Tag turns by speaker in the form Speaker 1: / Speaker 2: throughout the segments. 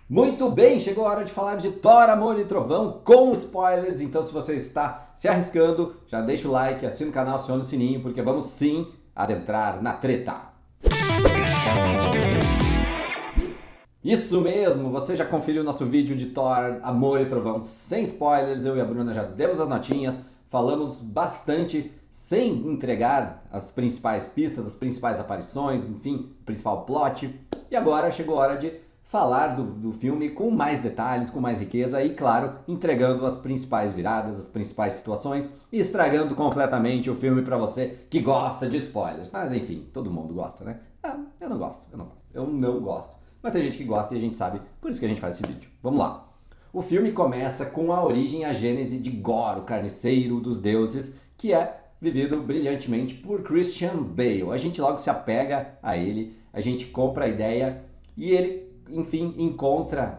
Speaker 1: Muito bem, chegou a hora de falar de Thor, Amor e Trovão com spoilers. Então, se você está se arriscando, já deixa o like, assina o canal, aciona o sininho, porque vamos sim adentrar na treta. Isso mesmo, você já conferiu nosso vídeo de Thor, Amor e Trovão sem spoilers. Eu e a Bruna já demos as notinhas, falamos bastante sem entregar as principais pistas, as principais aparições, enfim, o principal plot. E agora chegou a hora de falar do filme com mais detalhes, com mais riqueza e, claro, entregando as principais viradas, as principais situações e estragando completamente o filme para você que gosta de spoilers. Mas enfim, todo mundo gosta, né? Eu não gosto. Eu não gosto. Mas tem gente que gosta e a gente sabe, por isso que a gente faz esse vídeo. Vamos lá. O filme começa com a origem, a gênese de Gorr, o carniceiro dos deuses, que é vivido brilhantemente por Christian Bale. A gente logo se apega a ele, a gente compra a ideia e ele, enfim, encontra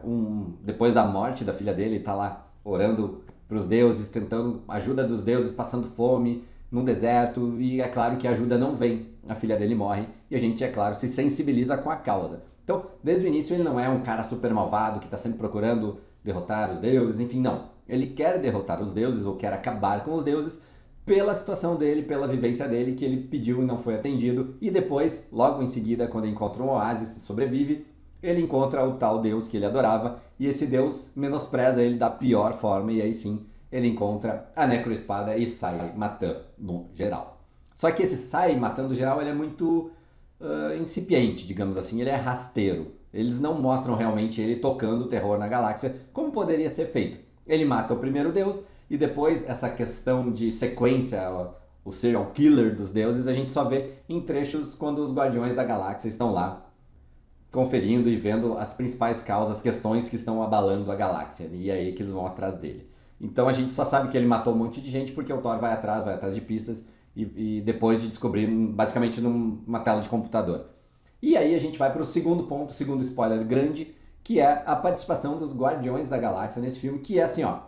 Speaker 1: depois da morte da filha dele, está lá orando para os deuses, tentando ajuda dos deuses, passando fome num deserto, e é claro que a ajuda não vem. A filha dele morre e a gente, é claro, se sensibiliza com a causa. Então, desde o início ele não é um cara super malvado que está sempre procurando derrotar os deuses, enfim, não. Ele quer derrotar os deuses ou quer acabar com os deuses pela situação dele, pela vivência dele, que ele pediu e não foi atendido. E depois, logo em seguida, quando ele encontra um oásis e sobrevive, ele encontra o tal deus que ele adorava, e esse deus menospreza ele da pior forma, e aí sim ele encontra a necroespada e sai matando no geral. Só que esse sai matando geral ele é muito incipiente, digamos assim, ele é rasteiro. Eles não mostram realmente ele tocando o terror na galáxia, como poderia ser feito. Ele mata o primeiro deus, e depois essa questão de sequência, o serial killer dos deuses, a gente só vê em trechos quando os Guardiões da Galáxia estão lá conferindo e vendo as principais causas, questões que estão abalando a galáxia, e é aí que eles vão atrás dele. Então a gente só sabe que ele matou um monte de gente porque o Thor vai atrás de pistas, e depois de descobrir, basicamente numa tela de computador. E aí a gente vai para o segundo ponto, o segundo spoiler grande, que é a participação dos Guardiões da Galáxia nesse filme, que é assim, ó,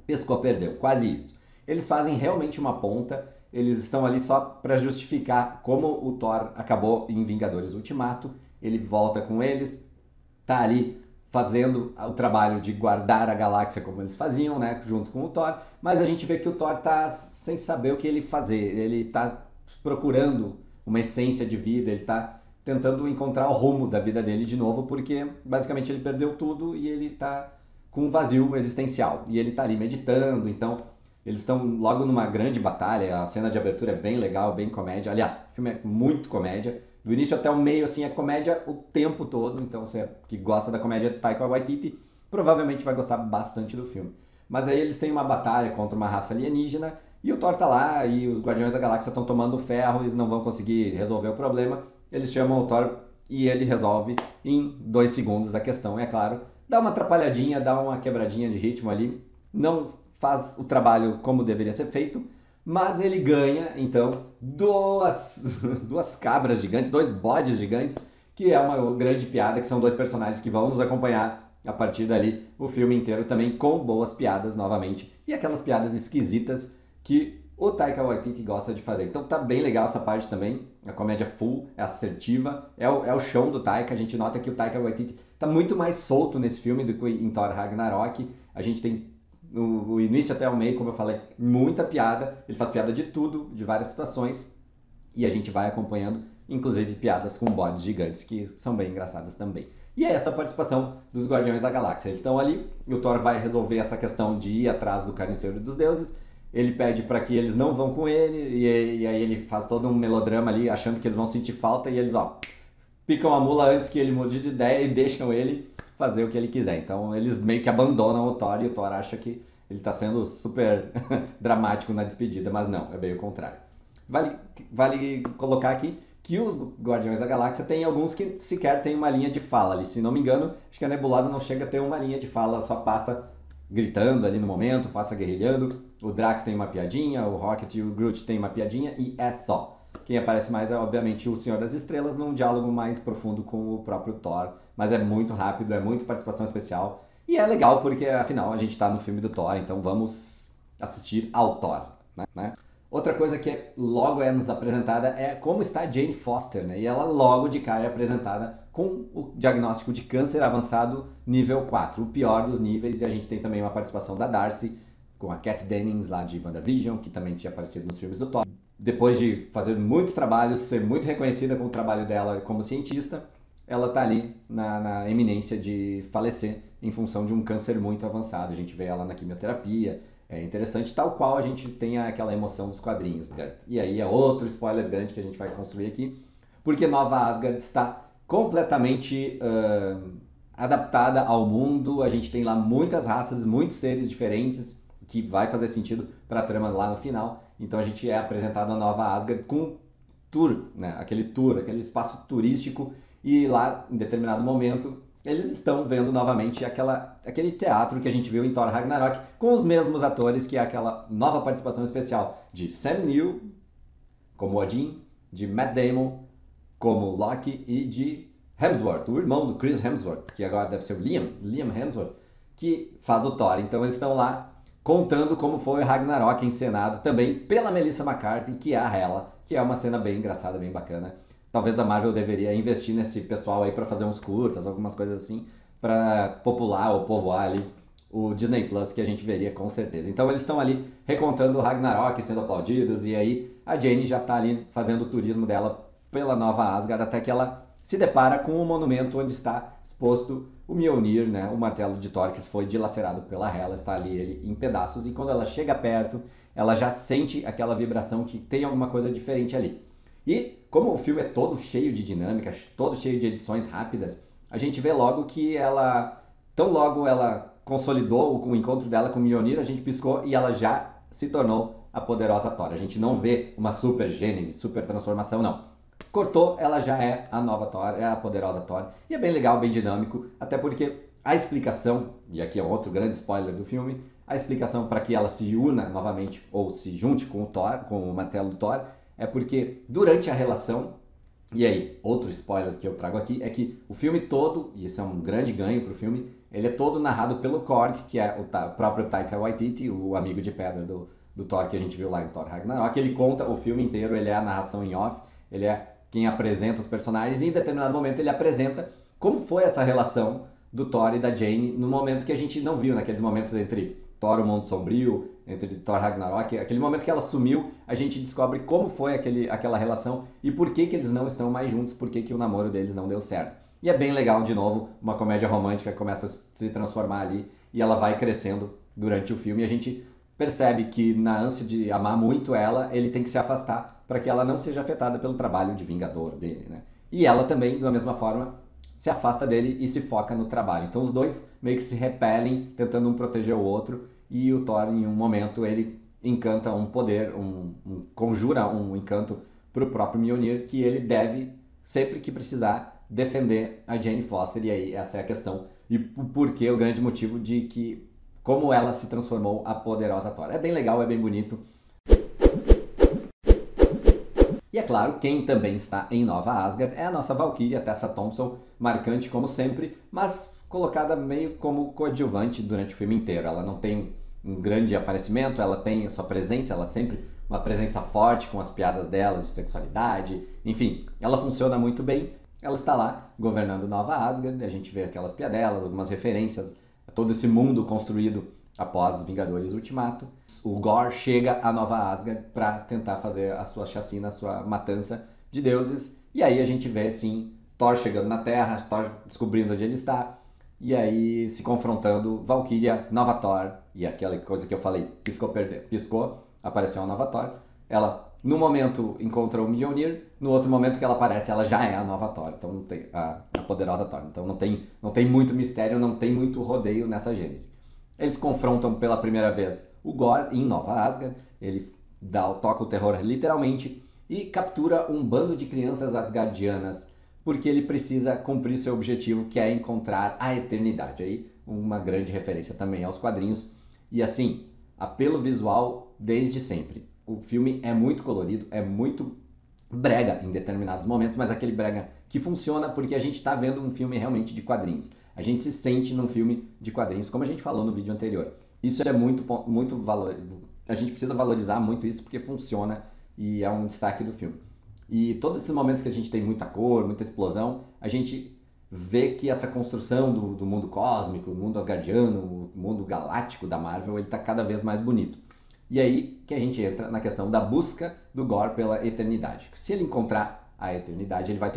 Speaker 1: pescou, perdeu, quase isso. Eles fazem realmente uma ponta, eles estão ali só para justificar como o Thor acabou em Vingadores Ultimato. Ele volta com eles, tá ali fazendo o trabalho de guardar a galáxia como eles faziam, né, junto com o Thor, mas a gente vê que o Thor tá sem saber o que ele fazer, ele tá procurando uma essência de vida, ele tá tentando encontrar o rumo da vida dele de novo, porque basicamente ele perdeu tudo e ele tá com um vazio existencial, e ele tá ali meditando. Então eles estão logo numa grande batalha, a cena de abertura é bem legal, bem comédia, aliás, o filme é muito comédia, do início até o meio, assim, é comédia o tempo todo. Então você que gosta da comédia de Taika Waititi provavelmente vai gostar bastante do filme. Mas aí eles têm uma batalha contra uma raça alienígena e o Thor tá lá e os Guardiões da Galáxia estão tomando ferro, eles não vão conseguir resolver o problema. Eles chamam o Thor e ele resolve em 2 segundos a questão. É claro, dá uma atrapalhadinha, dá uma quebradinha de ritmo ali, não faz o trabalho como deveria ser feito, mas ele ganha, então, duas cabras gigantes, 2 bodes gigantes, que é uma grande piada, que são 2 personagens que vão nos acompanhar a partir dali o filme inteiro também, com boas piadas novamente, e aquelas piadas esquisitas que o Taika Waititi gosta de fazer. Então tá bem legal essa parte também, a comédia full, é assertiva, é o chão do Taika. A gente nota que o Taika Waititi tá muito mais solto nesse filme do que em Thor Ragnarok. A gente tem o início até o meio, como eu falei, muita piada. Ele faz piada de tudo, de várias situações, e a gente vai acompanhando, inclusive piadas com bodes gigantes, que são bem engraçadas também. E é essa participação dos Guardiões da Galáxia. Eles estão ali, e o Thor vai resolver essa questão de ir atrás do Carniceiro dos Deuses. Ele pede para que eles não vão com ele, e aí ele faz todo um melodrama ali, achando que eles vão sentir falta, e eles, ó, picam a mula antes que ele mude de ideia e deixam ele fazer o que ele quiser. Então eles meio que abandonam o Thor, e o Thor acha que ele está sendo super dramático na despedida, mas não, é bem o contrário. Vale colocar aqui que os Guardiões da Galáxia tem alguns que sequer tem uma linha de fala ali. Se não me engano, acho que a Nebulosa não chega a ter uma linha de fala, só passa gritando ali no momento, passa guerrilhando. O Drax tem uma piadinha, o Rocket e o Groot tem uma piadinha, e é só. Quem aparece mais é, obviamente, o Senhor das Estrelas, num diálogo mais profundo com o próprio Thor. Mas é muito rápido, é muita participação especial. E é legal porque, afinal, a gente tá no filme do Thor, então vamos assistir ao Thor, né? Outra coisa que logo é nos apresentada é como está Jane Foster, né? E ela logo de cara é apresentada com o diagnóstico de câncer avançado nível 4, o pior dos níveis, e a gente tem também uma participação da Darcy, com a Kat Dennings lá de WandaVision, que também tinha aparecido nos filmes do Thor. Depois de fazer muitos trabalhos, ser muito reconhecida com o trabalho dela como cientista, ela está ali na eminência de falecer em função de um câncer muito avançado. A gente vê ela na quimioterapia, é interessante, tal qual a gente tem aquela emoção dos quadrinhos. E aí é outro spoiler grande que a gente vai construir aqui, porque Nova Asgard está completamente adaptada ao mundo, a gente tem lá muitas raças, muitos seres diferentes, que vai fazer sentido para a trama lá no final. Então a gente é apresentado a Nova Asgard com tour, né? Aquele espaço turístico, e lá, em determinado momento, eles estão vendo novamente aquele teatro que a gente viu em Thor Ragnarok, com os mesmos atores, que é aquela nova participação especial de Sam Neill, como Odin, de Matt Damon, como Loki, e de Hemsworth, o irmão do Chris Hemsworth, que agora deve ser o Liam Hemsworth, que faz o Thor. Então eles estão lá contando como foi o Ragnarok encenado também pela Melissa McCarthy, que é a Hela, que é uma cena bem engraçada, bem bacana. Talvez a Marvel deveria investir nesse pessoal aí para fazer uns curtas, algumas coisas assim, para popular ou povoar ali o Disney Plus, que a gente veria com certeza. Então eles estão ali recontando o Ragnarok, sendo aplaudidos, e aí a Jane já está ali fazendo o turismo dela pela Nova Asgard, até que ela se depara com o monumento onde está exposto o Mjolnir, né, o martelo de Thor que foi dilacerado pela Hela, está ali ele em pedaços, e quando ela chega perto, ela já sente aquela vibração que tem alguma coisa diferente ali. E como o filme é todo cheio de dinâmicas, todo cheio de edições rápidas, a gente vê logo que tão logo ela consolidou o encontro dela com o Mjolnir, a gente piscou e ela já se tornou a poderosa Thor. A gente não vê uma super gênese, super transformação, não. Cortou, ela já é a nova Thor, é a poderosa Thor. E é bem legal, bem dinâmico, até porque a explicação, e aqui é outro grande spoiler do filme, a explicação para que ela se una novamente, ou se junte com o Thor, com o martelo do Thor, é porque durante a relação, e aí, outro spoiler que eu trago aqui, é que o filme todo, e isso é um grande ganho pro filme, ele é todo narrado pelo Korg, que é o próprio Taika Waititi, o amigo de pedra do Thor que a gente viu lá em Thor Ragnarok. Ele conta o filme inteiro, ele é a narração em off, ele é quem apresenta os personagens, e em determinado momento ele apresenta como foi essa relação do Thor e da Jane no momento que a gente não viu, naqueles momentos entre Thor, o Mundo Sombrio, entre Thor Ragnarok, aquele momento que ela sumiu, a gente descobre como foi aquela relação e por que eles não estão mais juntos, por que o namoro deles não deu certo. E é bem legal, de novo, uma comédia romântica que começa a se transformar ali, e ela vai crescendo durante o filme, e a gente percebe que na ânsia de amar muito ela, ele tem que se afastar para que ela não seja afetada pelo trabalho de vingador dele, né? E ela também, da mesma forma, se afasta dele e se foca no trabalho. Então os dois meio que se repelem, tentando um proteger o outro, e o Thor, em um momento, ele encanta um poder, conjura um encanto para o próprio Mjolnir, que ele deve, sempre que precisar, defender a Jane Foster. E aí essa é a questão, e o porquê, o grande motivo de que como ela se transformou a poderosa Thor. É bem legal, é bem bonito. E é claro, quem também está em Nova Asgard é a nossa Valkyria, Tessa Thompson, marcante como sempre, mas colocada meio como coadjuvante durante o filme inteiro. Ela não tem um grande aparecimento, ela tem a sua presença, ela sempre uma presença forte com as piadas dela de sexualidade, enfim, ela funciona muito bem. Ela está lá governando Nova Asgard, a gente vê aquelas piadelas, algumas referências a todo esse mundo construído após Vingadores Ultimato. O Gorr chega a Nova Asgard para tentar fazer a sua chacina, a sua matança de deuses. E aí a gente vê, sim, Thor chegando na Terra, Thor descobrindo onde ele está, e aí se confrontando Valkyria, Nova Thor, e aquela coisa que eu falei, piscou, apareceu a Nova Thor. Ela, no momento, encontra o Mjolnir, no outro momento que ela aparece, ela já é a Nova Thor, então não tem a poderosa Thor. Então não tem muito mistério, não tem muito rodeio nessa gênese. Eles confrontam pela primeira vez o Gorr em Nova Asgard, ele toca o terror literalmente e captura um bando de crianças asgardianas, porque ele precisa cumprir seu objetivo, que é encontrar a eternidade. Aí uma grande referência também aos quadrinhos. E assim, apelo visual desde sempre. O filme é muito colorido, é muito brega em determinados momentos, mas aquele brega que funciona porque a gente está vendo um filme realmente de quadrinhos. A gente se sente num filme de quadrinhos, como a gente falou no vídeo anterior. Isso é muito valor. A gente precisa valorizar muito isso porque funciona e é um destaque do filme. E todos esses momentos que a gente tem muita cor, muita explosão, a gente vê que essa construção do mundo cósmico, o mundo asgardiano, o mundo galáctico da Marvel, ele está cada vez mais bonito. E aí que a gente entra na questão da busca do Gorr pela eternidade. Se ele encontrar a eternidade, ele vai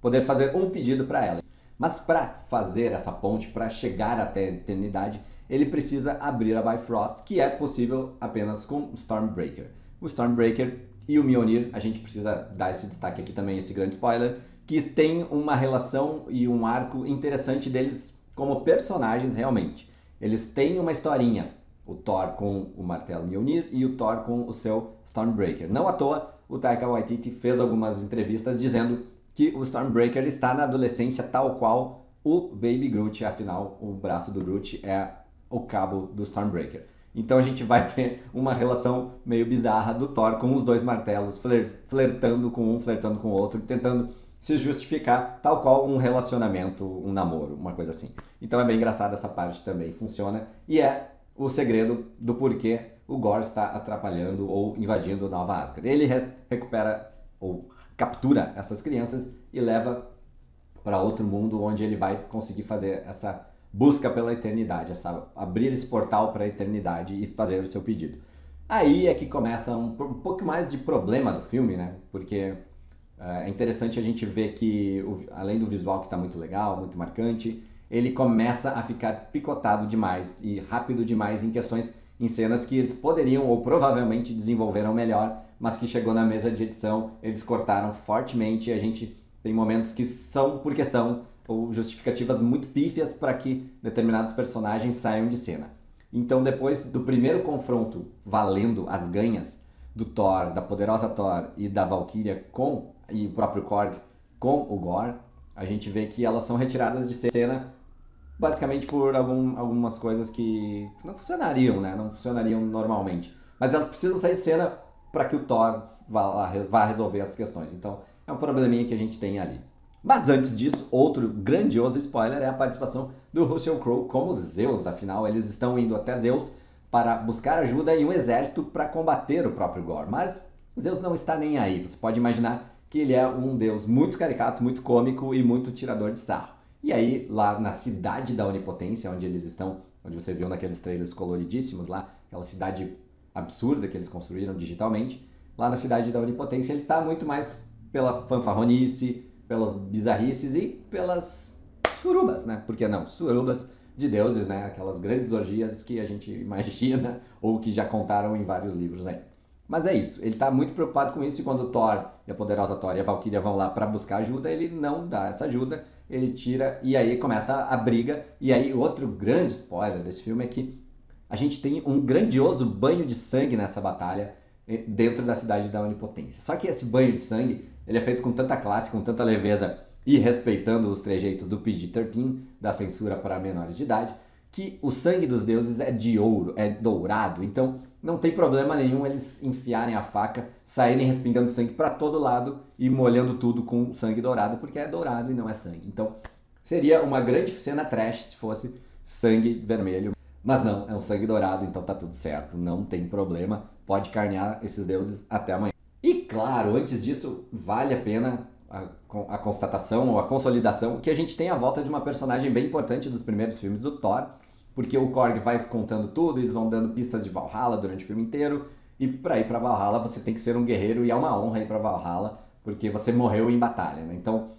Speaker 1: poder fazer um pedido para ela. Mas para fazer essa ponte, para chegar até a eternidade, ele precisa abrir a Bifrost, que é possível apenas com o Stormbreaker. O Stormbreaker e o Mjolnir, a gente precisa dar esse destaque aqui também, esse grande spoiler, que tem uma relação e um arco interessante deles como personagens realmente. Eles têm uma historinha, o Thor com o martelo Mjolnir e o Thor com o seu Stormbreaker. Não à toa, o Taika Waititi fez algumas entrevistas dizendo que o Stormbreaker está na adolescência tal qual o Baby Groot, afinal o braço do Groot é o cabo do Stormbreaker. Então a gente vai ter uma relação meio bizarra do Thor com os dois martelos, flertando com um, flertando com o outro, tentando se justificar tal qual um relacionamento, um namoro, uma coisa assim. Então é bem engraçado, essa parte também funciona e é o segredo do porquê o Gorr está atrapalhando ou invadindo Nova Asgard. Ele recupera ou captura essas crianças e leva para outro mundo onde ele vai conseguir fazer essa busca pela eternidade, abrir esse portal para a eternidade e fazer o seu pedido. Aí é que começa um pouco mais de problema do filme, né? Porque é interessante a gente ver que, além do visual que está muito legal, muito marcante, ele começa a ficar picotado demais e rápido demais em cenas que eles poderiam ou provavelmente desenvolveram melhor, mas que chegou na mesa de edição, eles cortaram fortemente e a gente tem momentos que são porque são, ou justificativas muito pífias para que determinados personagens saiam de cena. Então, depois do primeiro confronto valendo as ganhas do Thor, da poderosa Thor e da Valkyria e o próprio Korg com o Gorr, a gente vê que elas são retiradas de cena basicamente por algumas coisas que não funcionariam, né? Não funcionariam normalmente. Mas elas precisam sair de cena para que o Thor vá resolver as questões. Então, é um probleminha que a gente tem ali. Mas antes disso, outro grandioso spoiler é a participação do Russell Crowe como Zeus. Afinal, eles estão indo até Zeus para buscar ajuda e um exército para combater o próprio Gorr. Mas Zeus não está nem aí. Você pode imaginar que ele é um deus muito caricato, muito cômico e muito tirador de sarro. E aí, lá na cidade da Onipotência, onde eles estão, onde você viu naqueles trailers coloridíssimos lá, aquela cidade absurda que eles construíram digitalmente, lá na cidade da Onipotência ele está muito mais pela fanfarronice, pelas bizarrices e pelas surubas, né? Por que não? Surubas de deuses, né? Aquelas grandes orgias que a gente imagina ou que já contaram em vários livros aí. Mas é isso, ele está muito preocupado com isso e quando o Thor e a poderosa Thor e a Valkyria vão lá para buscar ajuda, ele não dá essa ajuda, ele tira e aí começa a briga. E aí outro grande spoiler desse filme é que a gente tem um grandioso banho de sangue nessa batalha dentro da cidade da Onipotência. Só que esse banho de sangue, ele é feito com tanta classe, com tanta leveza e respeitando os trejeitos do PG-13, da censura para menores de idade, que o sangue dos deuses é de ouro, é dourado, então não tem problema nenhum eles enfiarem a faca, saírem respingando sangue para todo lado e molhando tudo com sangue dourado, porque é dourado e não é sangue. Então seria uma grande cena trash se fosse sangue vermelho, mas não, é um sangue dourado, então tá tudo certo, não tem problema, pode carnear esses deuses até amanhã. E claro, antes disso, vale a pena a constatação ou a consolidação que a gente tem a volta de uma personagem bem importante dos primeiros filmes do Thor, porque o Korg vai contando tudo, eles vão dando pistas de Valhalla durante o filme inteiro, e para ir para Valhalla você tem que ser um guerreiro e é uma honra ir para Valhalla, porque você morreu em batalha, né? Então,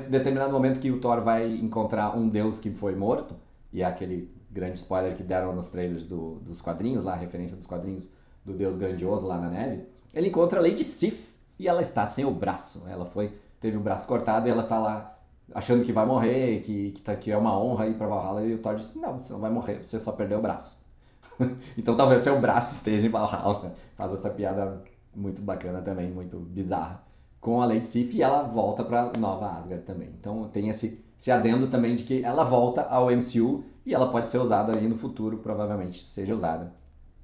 Speaker 1: determinado momento que o Thor vai encontrar um deus que foi morto, e é aquele grande spoiler que deram nos trailers dos quadrinhos, lá a referência dos quadrinhos do deus grandioso lá na neve, ele encontra a Lady Sif e ela está sem o braço, ela teve o braço cortado e ela está lá achando que vai morrer, que é uma honra ir pra Valhalla, e o Thor disse, não, você não vai morrer, você só perdeu o braço. Então talvez seu braço esteja em Valhalla. Faz essa piada muito bacana também, muito bizarra, com a Lady Sif e ela volta pra Nova Asgard também. Então tem esse adendo também de que ela volta ao MCU e ela pode ser usada aí no futuro, provavelmente seja usada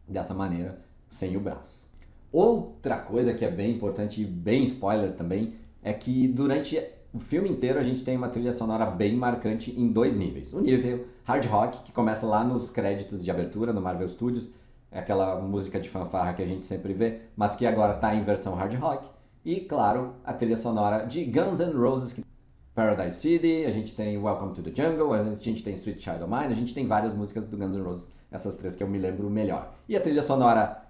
Speaker 1: dessa maneira, sem o braço. Outra coisa que é bem importante e bem spoiler também, é que durante o filme inteiro a gente tem uma trilha sonora bem marcante em dois níveis. O nível hard rock, que começa lá nos créditos de abertura no Marvel Studios, é aquela música de fanfarra que a gente sempre vê, mas que agora está em versão hard rock. E, claro, a trilha sonora de Guns N' Roses, que Paradise City, a gente tem Welcome to the Jungle, a gente tem Sweet Child O' Mine, a gente tem várias músicas do Guns N' Roses, essas três que eu me lembro melhor. E a trilha sonora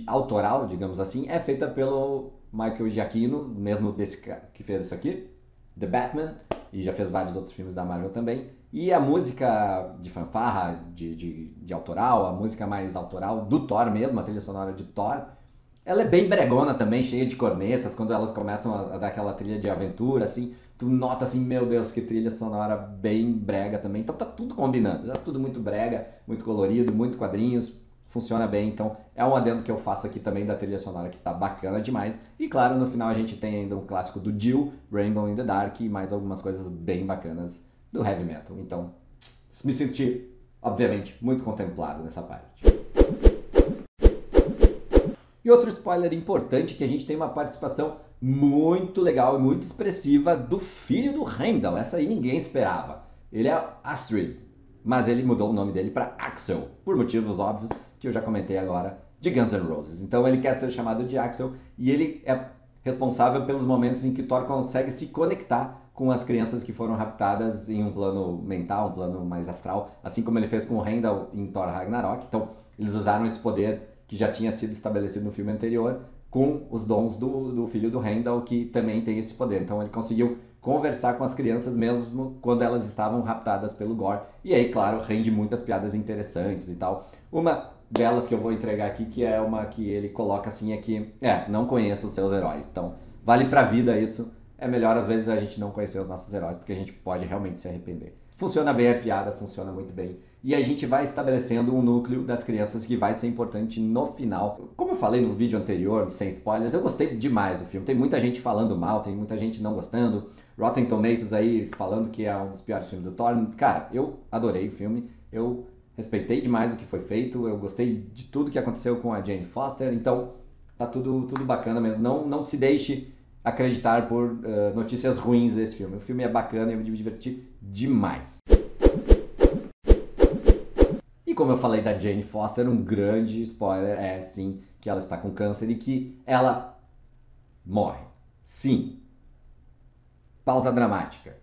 Speaker 1: autoral, digamos assim, é feita pelo Michael Giacchino, mesmo desse cara que fez isso aqui, The Batman, e já fez vários outros filmes da Marvel também. E a música de fanfarra, de autoral, a música mais autoral do Thor mesmo, a trilha sonora de Thor, ela é bem bregona também, cheia de cornetas, quando elas começam a dar aquela trilha de aventura, assim, tu nota assim, meu Deus, que trilha sonora bem brega também. Então tá tudo combinando, tá tudo muito brega, muito colorido, muito quadrinhos, funciona bem. Então é um adendo que eu faço aqui também da trilha sonora que tá bacana demais. E claro, no final a gente tem ainda um clássico do Dio, Rainbow in the Dark, e mais algumas coisas bem bacanas do heavy metal. Então me senti, obviamente, muito contemplado nessa parte. E outro spoiler importante é que a gente tem uma participação muito legal e muito expressiva do filho do Heimdall. Essa aí ninguém esperava. Ele é Astrid, mas ele mudou o nome dele para Axel, por motivos óbvios que eu já comentei agora, de Guns N' Roses. Então ele quer ser chamado de Axel e ele é responsável pelos momentos em que Thor consegue se conectar com as crianças que foram raptadas em um plano mental, um plano mais astral, assim como ele fez com o Heimdall em Thor Ragnarok. Então eles usaram esse poder que já tinha sido estabelecido no filme anterior, com os dons do filho do Heimdall, que também tem esse poder. Então ele conseguiu conversar com as crianças mesmo quando elas estavam raptadas pelo Gore. E aí, claro, rende muitas piadas interessantes e tal. Uma delas que eu vou entregar aqui, que é uma que ele coloca assim, é que, não conheça os seus heróis. Então, vale pra vida isso. É melhor, às vezes, a gente não conhecer os nossos heróis, porque a gente pode realmente se arrepender. Funciona bem a piada, funciona muito bem. E a gente vai estabelecendo um núcleo das crianças que vai ser importante no final. Como eu falei no vídeo anterior, sem spoilers, eu gostei demais do filme. Tem muita gente falando mal, tem muita gente não gostando. Rotten Tomatoes aí falando que é um dos piores filmes do Thor. Cara, eu adorei o filme. Eu respeitei demais o que foi feito. Eu gostei de tudo que aconteceu com a Jane Foster. Então, tá tudo bacana mesmo. Não se deixe acreditar por notícias ruins desse filme. O filme é bacana e eu me diverti demais. E como eu falei da Jane Foster, um grande spoiler é sim que ela está com câncer e que ela morre. Sim. Pausa dramática.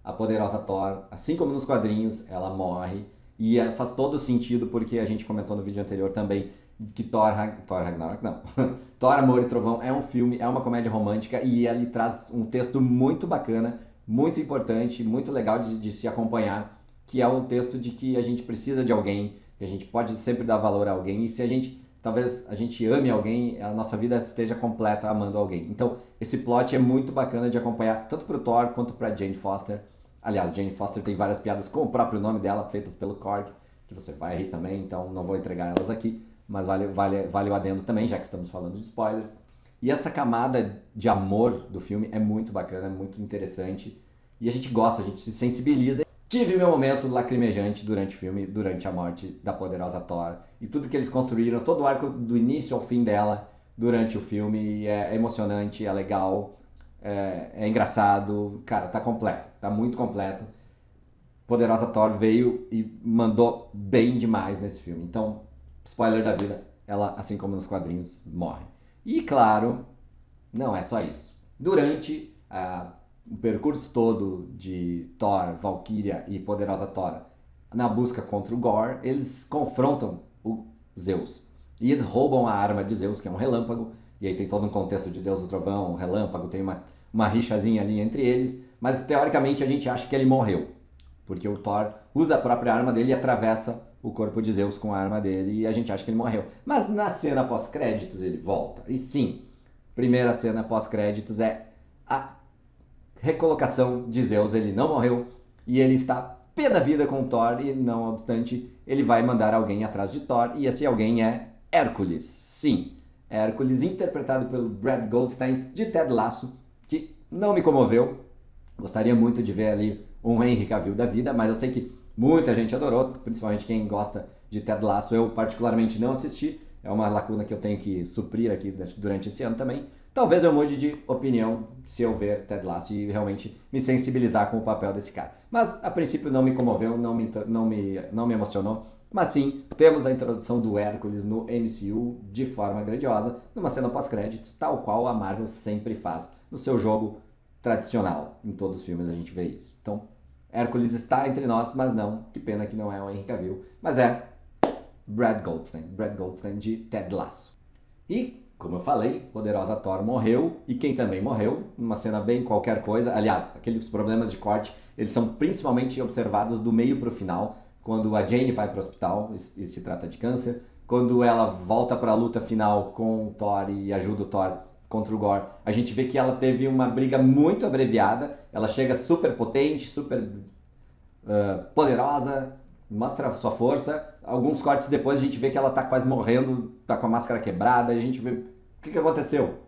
Speaker 1: A poderosa Thor, assim como nos quadrinhos, ela morre. E faz todo sentido porque a gente comentou no vídeo anterior também que Thor Ragnarok, não. Thor, Amor e Trovão é um filme, é uma comédia romântica e ele traz um texto muito bacana, muito importante, muito legal de se acompanhar, que é o texto de que a gente precisa de alguém, que a gente pode sempre dar valor a alguém e se a gente, talvez a gente ame alguém, a nossa vida esteja completa amando alguém. Então, esse plot é muito bacana de acompanhar, tanto para o Thor quanto para Jane Foster. Aliás, Jane Foster tem várias piadas com o próprio nome dela, feitas pelo Korg, que você vai rir também, então não vou entregar elas aqui, mas vale o adendo também, já que estamos falando de spoilers. E essa camada de amor do filme é muito bacana, é muito interessante, e a gente gosta, a gente se sensibiliza. Tive meu momento lacrimejante durante o filme, durante a morte da poderosa Thor, e tudo que eles construíram, todo o arco do início ao fim dela, durante o filme, é emocionante, é legal, é engraçado, cara, tá completo, tá muito completo. Poderosa Thor veio e mandou bem demais nesse filme. Então, spoiler da vida, ela, assim como nos quadrinhos, morre. E claro, não é só isso. Durante o percurso todo de Thor, Valkyria e Poderosa Thor na busca contra o Gore, eles confrontam o Zeus. E eles roubam a arma de Zeus, que é um relâmpago, e aí tem todo um contexto de Deus do Trovão, um relâmpago, tem uma rixazinha ali entre eles, mas teoricamente a gente acha que ele morreu, porque o Thor usa a própria arma dele e atravessa o corpo de Zeus com a arma dele e a gente acha que ele morreu. Mas na cena pós-créditos ele volta. E sim, primeira cena pós-créditos é a recolocação de Zeus, ele não morreu e ele está pé da vida com Thor e não obstante ele vai mandar alguém atrás de Thor e esse alguém é Hércules. Sim, Hércules interpretado pelo Brad Goldstein de Ted Lasso, que não me comoveu. Gostaria muito de ver ali um Henry Cavill da vida, mas eu sei que muita gente adorou, principalmente quem gosta de Ted Lasso. Eu particularmente não assisti, é uma lacuna que eu tenho que suprir aqui durante esse ano também. Talvez eu mude de opinião se eu ver Ted Lasso e realmente me sensibilizar com o papel desse cara. Mas a princípio não me comoveu, não me emocionou. Mas sim, temos a introdução do Hércules no MCU de forma grandiosa, numa cena pós-créditos, tal qual a Marvel sempre faz no seu jogo tradicional. Em todos os filmes a gente vê isso. Então, Hércules está entre nós, mas não. Que pena que não é o Henry Cavill. Mas é Brad Goldstein de Ted Lasso. E, como eu falei, poderosa Thor morreu. E quem também morreu, numa cena bem qualquer coisa. Aliás, aqueles problemas de corte, eles são principalmente observados do meio para o final. Quando a Jane vai para o hospital e se trata de câncer. Quando ela volta para a luta final com o Thor e ajuda o Thor contra o Gore, a gente vê que ela teve uma briga muito abreviada. Ela chega super potente, super poderosa, mostra sua força. Alguns cortes depois a gente vê que ela tá quase morrendo, tá com a máscara quebrada. E a gente vê o que aconteceu.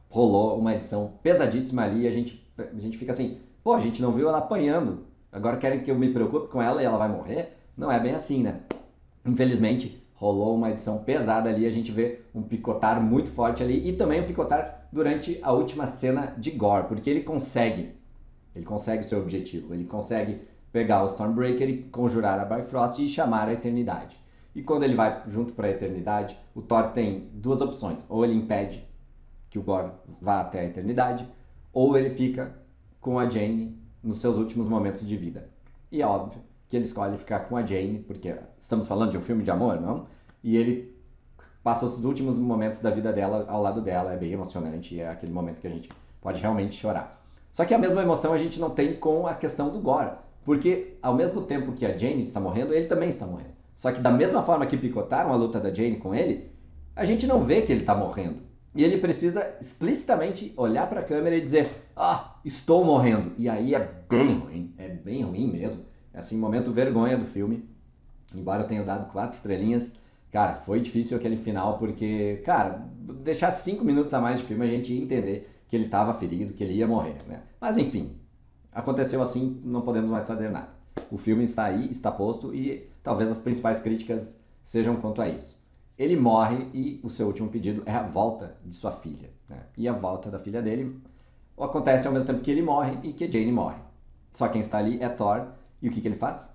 Speaker 1: Rolou uma edição pesadíssima ali. A gente fica assim, pô, a gente não viu ela apanhando. Agora querem que eu me preocupe com ela e ela vai morrer? Não é bem assim, né? Infelizmente, rolou uma edição pesada ali, a gente vê um picotar muito forte ali e também um picotar durante a última cena de Gore, porque ele consegue seu objetivo, ele consegue pegar o Stormbreaker e conjurar a Bifrost e chamar a Eternidade. E quando ele vai junto para a Eternidade, o Thor tem duas opções, ou ele impede que o Gore vá até a Eternidade, ou ele fica com a Jane nos seus últimos momentos de vida. E é óbvio que ele escolhe ficar com a Jane, porque estamos falando de um filme de amor, não? E ele passa os últimos momentos da vida dela ao lado dela, é bem emocionante, e é aquele momento que a gente pode realmente chorar. Só que a mesma emoção a gente não tem com a questão do Gore, porque ao mesmo tempo que a Jane está morrendo, ele também está morrendo. Só que da mesma forma que picotaram a luta da Jane com ele, a gente não vê que ele está morrendo. E ele precisa explicitamente olhar para a câmera e dizer, estou morrendo. E aí é bem ruim mesmo. É assim, momento vergonha do filme. Embora eu tenha dado 4 estrelinhas, cara, foi difícil aquele final, porque, cara, deixar 5 minutos a mais de filme a gente ia entender que ele estava ferido, que ele ia morrer, né? Mas enfim, aconteceu assim, não podemos mais fazer nada. O filme está aí, está posto, e talvez as principais críticas sejam quanto a isso. Ele morre e o seu último pedido é a volta de sua filha, né? E a volta da filha dele acontece ao mesmo tempo que ele morre e que Jane morre. Só quem está ali é Thor, e o que ele faz?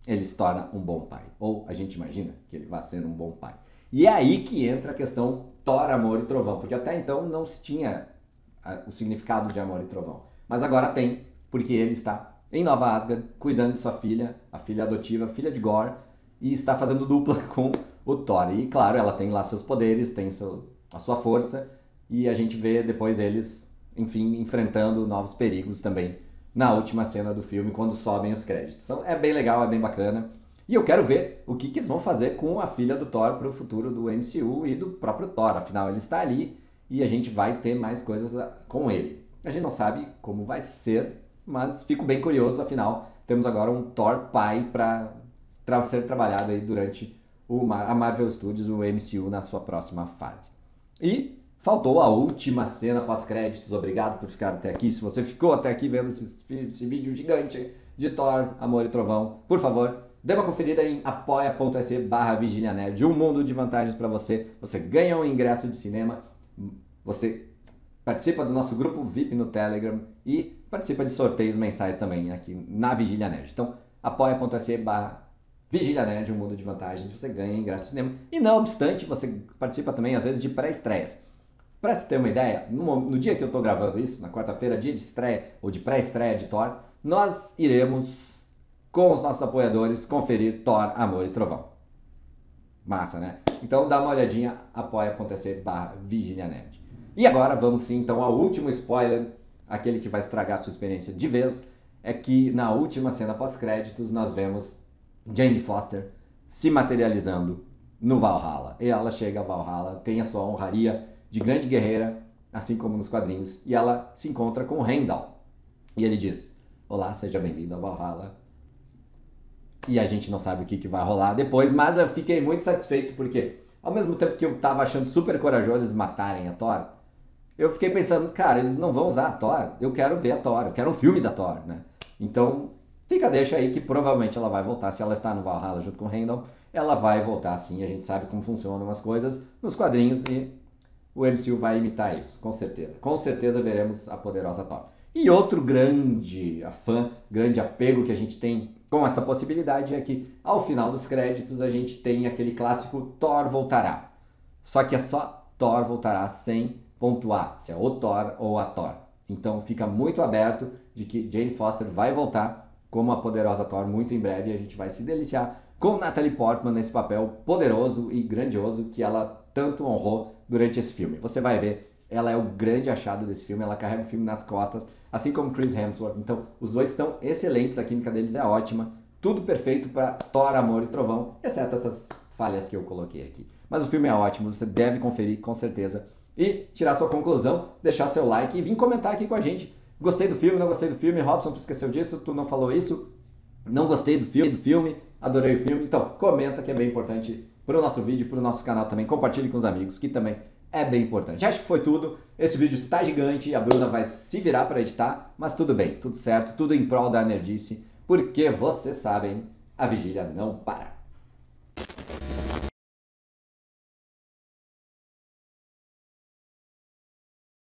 Speaker 1: Ele se torna um bom pai. Ou a gente imagina que ele vai ser um bom pai. E é aí que entra a questão Thor, Amor e Trovão, porque até então não se tinha o significado de Amor e Trovão. Mas agora tem, porque ele está em Nova Asgard, cuidando de sua filha, a filha adotiva, filha de Gore, e está fazendo dupla com o Thor. E claro, ela tem lá seus poderes, tem a sua força, e a gente vê depois eles, enfim, enfrentando novos perigos também na última cena do filme, quando sobem os créditos. Então é bem legal, é bem bacana. E eu quero ver o que eles vão fazer com a filha do Thor para o futuro do MCU e do próprio Thor. Afinal, ele está ali e a gente vai ter mais coisas com ele. A gente não sabe como vai ser, mas fico bem curioso. Afinal, temos agora um Thor pai para ser trabalhado aí durante a Marvel Studios, o MCU, na sua próxima fase. E faltou a última cena pós-créditos. Obrigado por ficar até aqui. Se você ficou até aqui vendo esse vídeo gigante de Thor, Amor e Trovão, por favor, dê uma conferida em apoia.se/vigilianerd. Um mundo de vantagens para você. Você ganha um ingresso de cinema, você participa do nosso grupo VIP no Telegram e participa de sorteios mensais também aqui na Vigília Nerd. Então, apoia.se/vigilianerd, um mundo de vantagens. Você ganha ingresso de cinema. E não obstante, você participa também, às vezes, de pré-estreias. Para você ter uma ideia, no dia que eu estou gravando isso, na quarta-feira, dia de estreia ou de pré-estreia de Thor, nós iremos, com os nossos apoiadores, conferir Thor, Amor e Trovão. Massa, né? Então dá uma olhadinha, apoia.se/vigilianerd. E agora vamos sim, então, ao último spoiler, aquele que vai estragar a sua experiência de vez, é que na última cena pós-créditos nós vemos Jane Foster se materializando no Valhalla. E ela chega ao Valhalla, tem a sua honraria de grande guerreira, assim como nos quadrinhos, e ela se encontra com Heimdall. E ele diz, olá, seja bem-vindo ao Valhalla. E a gente não sabe o que vai rolar depois, mas eu fiquei muito satisfeito, porque ao mesmo tempo que eu tava achando super corajoso eles matarem a Thor, eu fiquei pensando, cara, eles não vão usar a Thor, eu quero ver a Thor, eu quero um filme da Thor, né? Então, deixa aí que provavelmente ela vai voltar, se ela está no Valhalla junto com o Heimdall, ela vai voltar sim, a gente sabe como funcionam as coisas nos quadrinhos e o MCU vai imitar isso, com certeza. Com certeza veremos a poderosa Thor. E outro grande apego que a gente tem com essa possibilidade é que, ao final dos créditos, a gente tem aquele clássico Thor voltará. Só que é só Thor voltará sem pontuar se é o Thor ou a Thor. Então fica muito aberto de que Jane Foster vai voltar como a poderosa Thor muito em breve e a gente vai se deliciar com Natalie Portman nesse papel poderoso e grandioso que ela tanto honrou durante esse filme. Você vai ver, ela é o grande achado desse filme, ela carrega o filme nas costas, assim como Chris Hemsworth. Então os dois estão excelentes, a química deles é ótima, tudo perfeito para Thor, Amor e Trovão, exceto essas falhas que eu coloquei aqui. Mas o filme é ótimo, você deve conferir com certeza e tirar sua conclusão, deixar seu like e vir comentar aqui com a gente. Gostei do filme, não gostei do filme, Robson, tu esqueceu disso, tu não falou isso, não gostei do filme, adorei o filme. Então comenta, que é bem importante para o nosso vídeo, para o nosso canal também, compartilhe com os amigos, que também é bem importante. Acho que foi tudo, esse vídeo está gigante, a Bruna vai se virar para editar, mas tudo bem, tudo certo, tudo em prol da nerdice, porque vocês sabem, a vigília não para.